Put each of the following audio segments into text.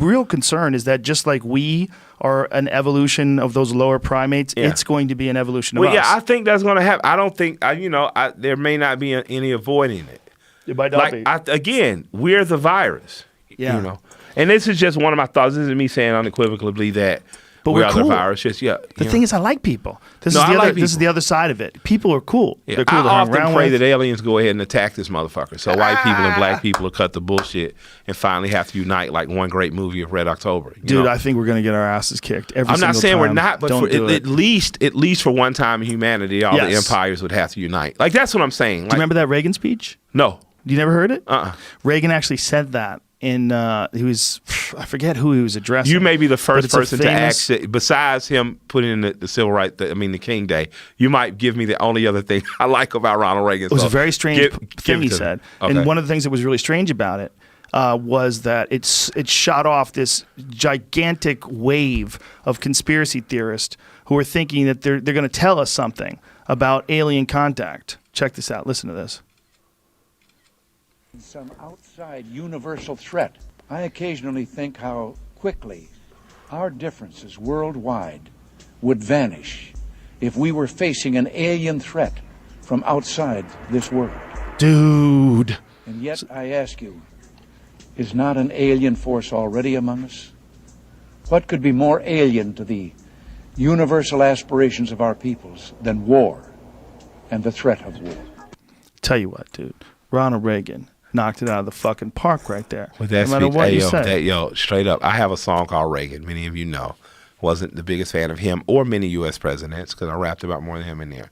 real concern is that just like we are an evolution of those lower primates, it's going to be an evolution of us. Well, yeah, I think that's going to happen. I don't think, there may not be any avoiding it. It might not be. Again, we're the virus. Yeah. You know, and this is just one of my thoughts. This is me saying unequivocally that. But we we're are cool. the virus. Just, the thing is, I like people. This is the other side of it. People are cool. Yeah. They're cool to I hang often around pray with. that aliens go ahead and attack this motherfucker, so white people and black people will cut the bullshit and finally have to unite like one great movie of Red October. Dude, I think we're gonna get our asses kicked every I'm single time. not saying we're not, but at least for one time in humanity, all the Yes. empires would have to unite. Like that's what I'm saying. Like, Do you remember that Reagan speech? No. You never heard it? Uh-uh. Reagan actually said that. I forget who he was addressing. You may be the first person to famous... act, besides him putting in the civil rights, the King Day, you might give me the only other thing I like about Ronald Reagan. It was a very strange thing he said. Okay. And one of the things that was really strange about it was that it shot off this gigantic wave of conspiracy theorists who are thinking that they're going to tell us something about alien contact. Check this out. Listen to this. Some outside universal threat. I occasionally think how quickly our differences worldwide would vanish if we were facing an alien threat from outside this world. Dude. And yet I ask you, is not an alien force already among us? What could be more alien to the universal aspirations of our peoples than war and the threat of war? Tell you what, dude. Ronald Reagan knocked it out of the fucking park right there. With that no matter what you say. say. Straight up. I have a song called Reagan. Many of you know. Wasn't the biggest fan of him or many U.S. presidents because I rapped about more than him in there.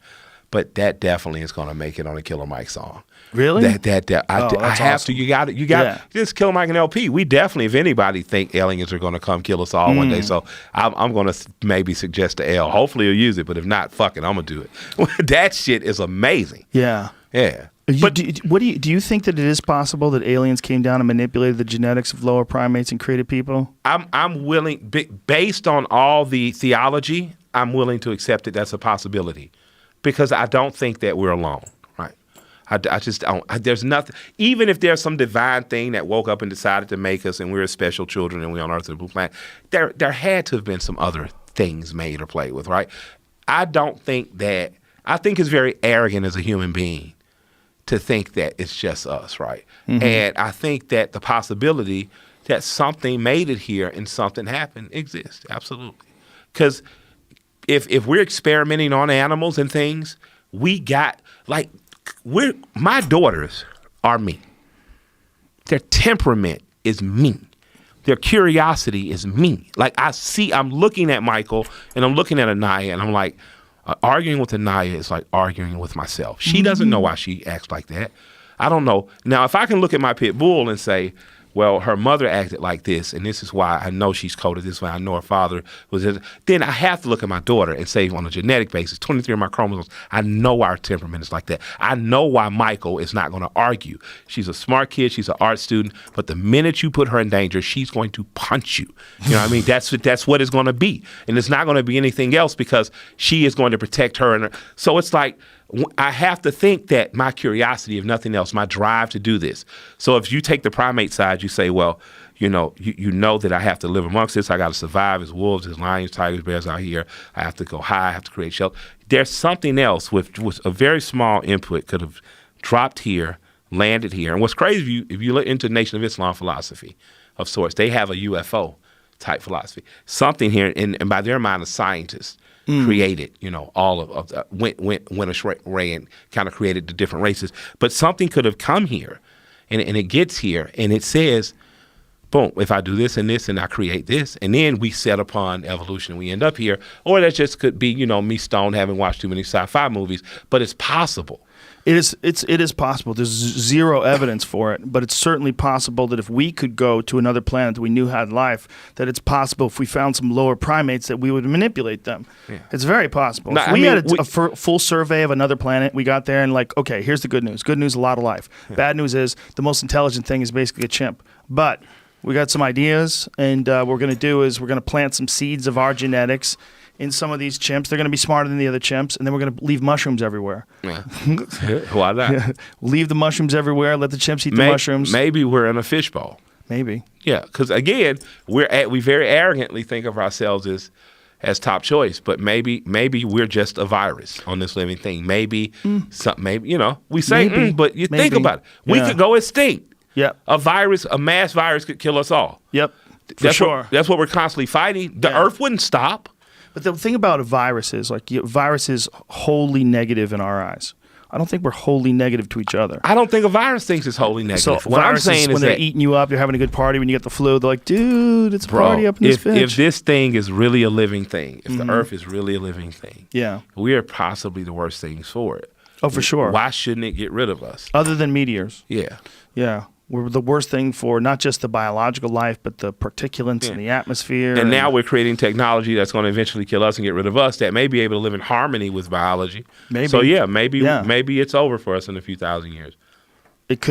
But that definitely is going to make it on a Killer Mike song. Really? I have awesome. to. You got it. Just Killer Mike and LP. We definitely, if anybody think aliens are going to come kill us all one day, so I'm going to maybe suggest to L. Hopefully he'll use it, but if not, fuck it, I'm going to do it. That shit is amazing. Yeah. Yeah. But do you think that it is possible that aliens came down and manipulated the genetics of lower primates and created people? I'm willing, based on all the theology, I'm willing to accept that that's a possibility, because I don't think that we're alone. Right? I just don't. There's nothing. Even if there's some divine thing that woke up and decided to make us, and we're special children, and we're on Earth, the blue planet, there had to have been some other things made or played with. Right? I don't think that. I think it's very arrogant as a human being to think that it's just us, right? Mm-hmm. And I think that the possibility that something made it here and something happened exists, absolutely. Because if we're experimenting on animals and things, my daughters are me. Their temperament is me. Their curiosity is me. Like I'm looking at Michael and I'm looking at Anaya and I'm like, arguing with Anaya is like arguing with myself. She doesn't know why she acts like that. I don't know. Now, if I can look at my pit bull and say, well, her mother acted like this, and this is why I know she's coded this way, I know her father was this, then I have to look at my daughter and say, on a genetic basis, 23 of my chromosomes, I know our temperament is like that. I know why Michael is not going to argue. She's a smart kid. She's an art student. But the minute you put her in danger, she's going to punch you. You know what I mean? That's what it's going to be. And it's not going to be anything else because she is going to protect her. So it's like, I have to think that my curiosity, if nothing else, my drive to do this. So if you take the primate side, you say, well, you know that I have to live amongst this. I got to survive as wolves, as lions, tigers, bears out here. I have to go high. I have to create shelter. There's something else with a very small input could have dropped here, landed here. And what's crazy, if you look into Nation of Islam philosophy of sorts, they have a UFO type philosophy. Something here, and by their mind, a scientist created, all of the, went astray and kind of created the different races. But something could have come here, and it gets here, and it says, boom, if I do this and I create this, and then we set upon evolution and we end up here. Or that just could be, me stoned, having watched too many sci-fi movies, but it's possible. It is possible. There's zero evidence for it, but it's certainly possible that if we could go to another planet that we knew had life, that it's possible if we found some lower primates that we would manipulate them. Yeah. It's very possible. No, if we had a full survey of another planet, we got there and like, okay, here's the good news. Good news, a lot of life. Yeah. Bad news is the most intelligent thing is basically a chimp. But we got some ideas, and what we're going to do is we're going to plant some seeds of our genetics in some of these chimps. They're going to be smarter than the other chimps, and then we're going to leave mushrooms everywhere. Yeah. Why not? Yeah. Leave the mushrooms everywhere. Let the chimps eat the mushrooms. Maybe we're in a fishbowl. Maybe. Yeah, because again, we very arrogantly think of ourselves as top choice, but maybe we're just a virus on this living thing. Maybe we say, Maybe. but you think Maybe. about it. We Yeah. could go extinct. Yep. A mass virus could kill us all. Yep. For sure. That's what we're constantly fighting. The Earth wouldn't stop. But the thing about a virus is, like, virus is wholly negative in our eyes. I don't think we're wholly negative to each other. I don't think a virus thinks it's wholly negative. So What I'm viruses, saying when is they're that, eating you up, you're having a good party. When you get the flu, they're like, dude, it's a bro, party up in this bitch. if this thing is really a living thing, if the Earth is really a living thing, Yeah. we are possibly the worst things for it. Oh, for sure. Why shouldn't it get rid of us? Other than meteors. Yeah. Yeah. We're the worst thing for not just the biological life, but the particulates in the atmosphere. And now we're creating technology that's going to eventually kill us and get rid of us that may be able to live in harmony with biology. Maybe. So, maybe Yeah. maybe it's over for us in a few thousand years.